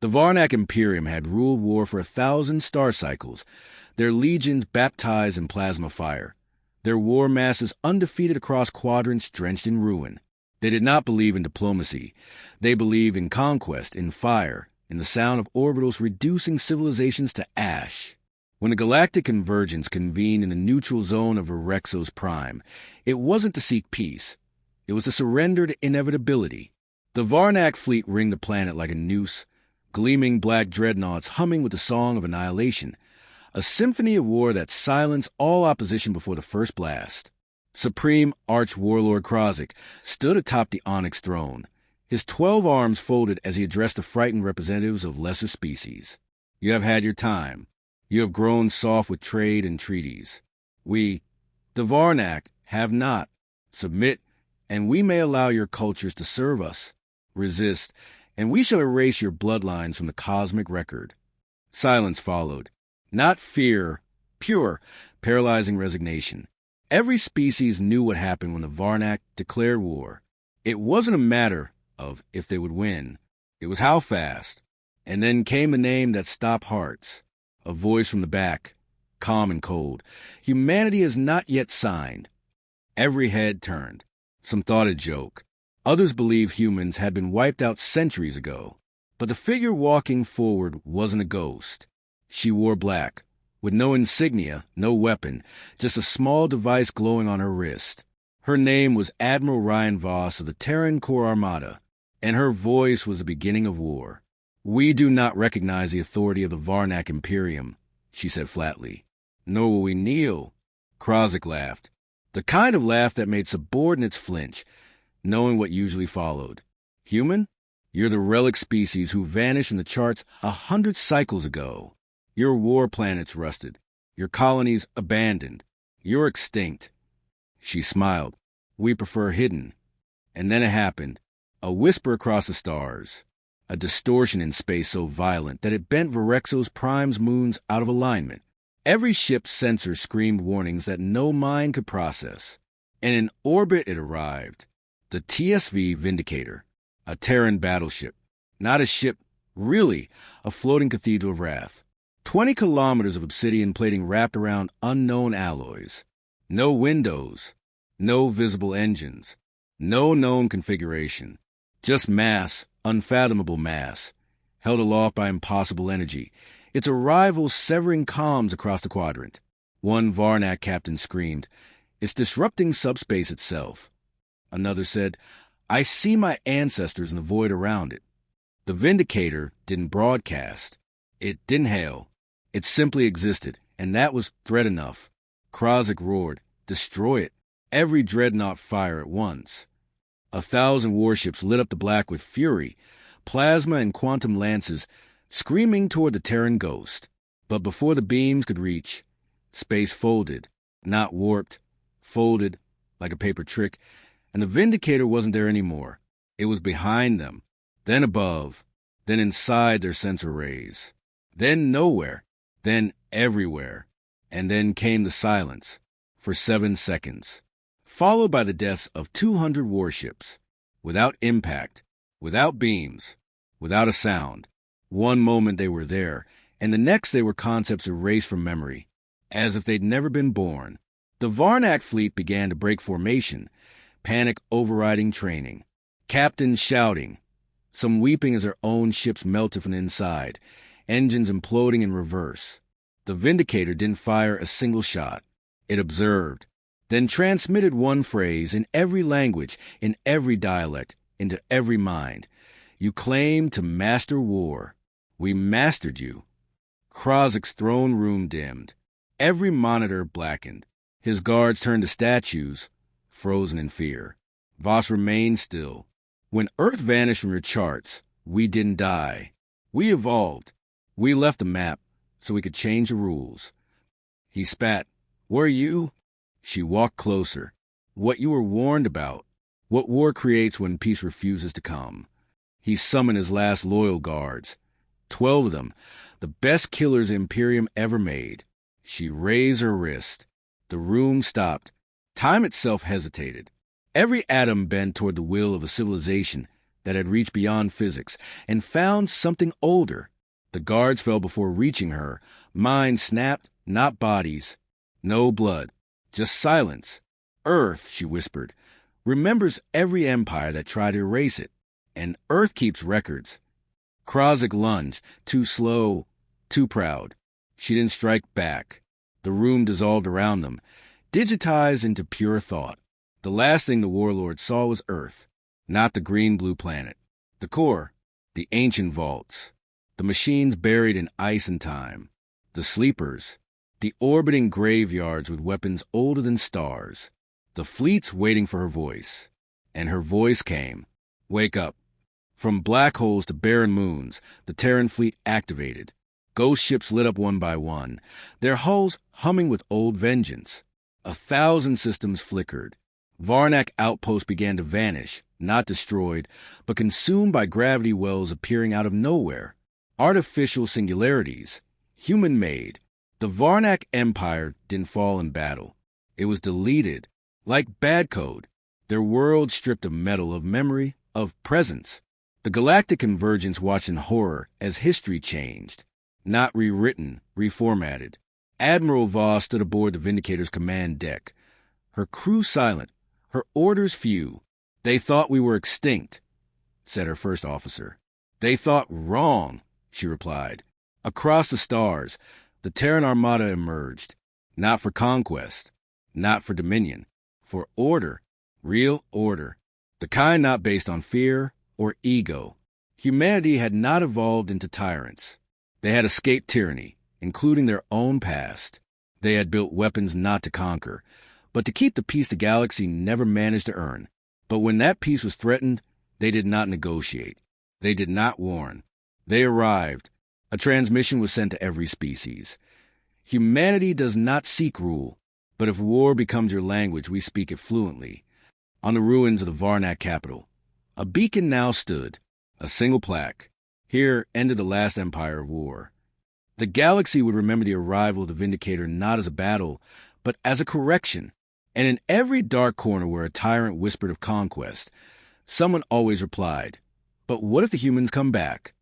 The Varnak Imperium had ruled war for 1,000 star cycles, their legions baptized in plasma fire, their war masses undefeated across quadrants drenched in ruin. They did not believe in diplomacy. They believed in conquest, in fire, in the sound of orbitals reducing civilizations to ash. When the galactic convergence convened in the neutral zone of Varexo's prime, it wasn't to seek peace. It was to surrender to inevitability. The Varnak fleet ringed the planet like a noose, gleaming black dreadnoughts humming with the song of annihilation, a symphony of war that silenced all opposition before the first blast. Supreme Arch-Warlord Krozik stood atop the Onyx throne, his 12 arms folded as he addressed the frightened representatives of lesser species. You have had your time. You have grown soft with trade and treaties. We, the Varnak, have not. Submit, and we may allow your cultures to serve us. Resist, and we shall erase your bloodlines from the cosmic record. Silence followed. Not fear, pure, paralyzing resignation. Every species knew what happened when the Varnak declared war. It wasn't a matter of if they would win. It was how fast. And then came the name that stopped hearts. A voice from the back, calm and cold. Humanity is not yet signed. Every head turned. Some thought a joke. Others believed humans had been wiped out centuries ago. But the figure walking forward wasn't a ghost. She wore black, with no insignia, no weapon, just a small device glowing on her wrist. Her name was Admiral Ryan Voss of the Terran Corps Armada, and her voice was the beginning of war. We do not recognize the authority of the Varnak Imperium, she said flatly. Nor will we kneel. Krozik laughed, the kind of laugh that made subordinates flinch, knowing what usually followed. Human? You're the relic species who vanished from the charts 100 cycles ago. Your war planets rusted. Your colonies abandoned. You're extinct. She smiled. We prefer hidden. And then it happened. A whisper across the stars. A distortion in space so violent that it bent Varexo's prime's moons out of alignment. Every ship's sensor screamed warnings that no mind could process. And in orbit it arrived. The TSV Vindicator. A Terran battleship. Not a ship, really, a floating cathedral of wrath. 20 kilometers of obsidian plating wrapped around unknown alloys. No windows. No visible engines. No known configuration. Just mass, unfathomable mass, held aloft by impossible energy, its arrival severing comms across the quadrant. One Varnak captain screamed, "It's disrupting subspace itself." Another said, "I see my ancestors in the void around it." The Vindicator didn't broadcast. It didn't hail. It simply existed, and that was threat enough. Krozik roared, "Destroy it. Every dreadnought fire at once." 1,000 warships lit up the black with fury, plasma and quantum lances screaming toward the Terran ghost. But before the beams could reach, space folded, not warped, folded like a paper trick, and the Vindicator wasn't there anymore. It was behind them, then above, then inside their sensor rays, then nowhere, then everywhere, and then came the silence for 7 seconds. Followed by the deaths of 200 warships, without impact, without beams, without a sound. One moment they were there, and the next they were concepts erased from memory, as if they'd never been born. The Varnak fleet began to break formation, panic overriding training. Captains shouting, some weeping as their own ships melted from the inside, engines imploding in reverse. The Vindicator didn't fire a single shot. It observed, then transmitted one phrase in every language, in every dialect, into every mind. You claim to master war. We mastered you. Krozik's throne room dimmed. Every monitor blackened. His guards turned to statues, frozen in fear. Voss remained still. When Earth vanished from your charts, we didn't die. We evolved. We left the map so we could change the rules. He spat. Were you? She walked closer. What you were warned about. What war creates when peace refuses to come. He summoned his last loyal guards. 12 of them, the best killers Imperium ever made. She raised her wrist. The room stopped. Time itself hesitated. Every atom bent toward the will of a civilization that had reached beyond physics and found something older. The guards fell before reaching her. Minds snapped, not bodies. No blood, just silence. Earth, she whispered, remembers every empire that tried to erase it, and Earth keeps records. Krozik lunged, too slow, too proud. She didn't strike back. The room dissolved around them, digitized into pure thought. The last thing the warlord saw was Earth, not the green-blue planet. The core, the ancient vaults, the machines buried in ice and time, the sleepers, the orbiting graveyards with weapons older than stars, the fleets waiting for her voice. And her voice came. Wake up. From black holes to barren moons, the Terran fleet activated. Ghost ships lit up one by one, their hulls humming with old vengeance. 1,000 systems flickered. Varnak outposts began to vanish, not destroyed, but consumed by gravity wells appearing out of nowhere. Artificial singularities, human-made. The Varnak Empire didn't fall in battle. It was deleted, like bad code. Their world stripped of metal, of memory, of presence. The galactic convergence watched in horror as history changed. Not rewritten, reformatted. Admiral Voss stood aboard the Vindicator's command deck. Her crew silent, her orders few. They thought we were extinct, said her first officer. They thought wrong, she replied. Across the stars, the Terran Armada emerged. Not for conquest, not for dominion, for order, real order. The kind not based on fear or ego. Humanity had not evolved into tyrants. They had escaped tyranny, including their own past. They had built weapons not to conquer, but to keep the peace the galaxy never managed to earn. But when that peace was threatened, they did not negotiate. They did not warn. They arrived. A transmission was sent to every species. Humanity does not seek rule, but if war becomes your language, we speak it fluently. On the ruins of the Varnak capital, a beacon now stood, a single plaque. Here ended the last empire of war. The galaxy would remember the arrival of the Vindicator not as a battle, but as a correction. And in every dark corner where a tyrant whispered of conquest, someone always replied, "But what if the humans come back?"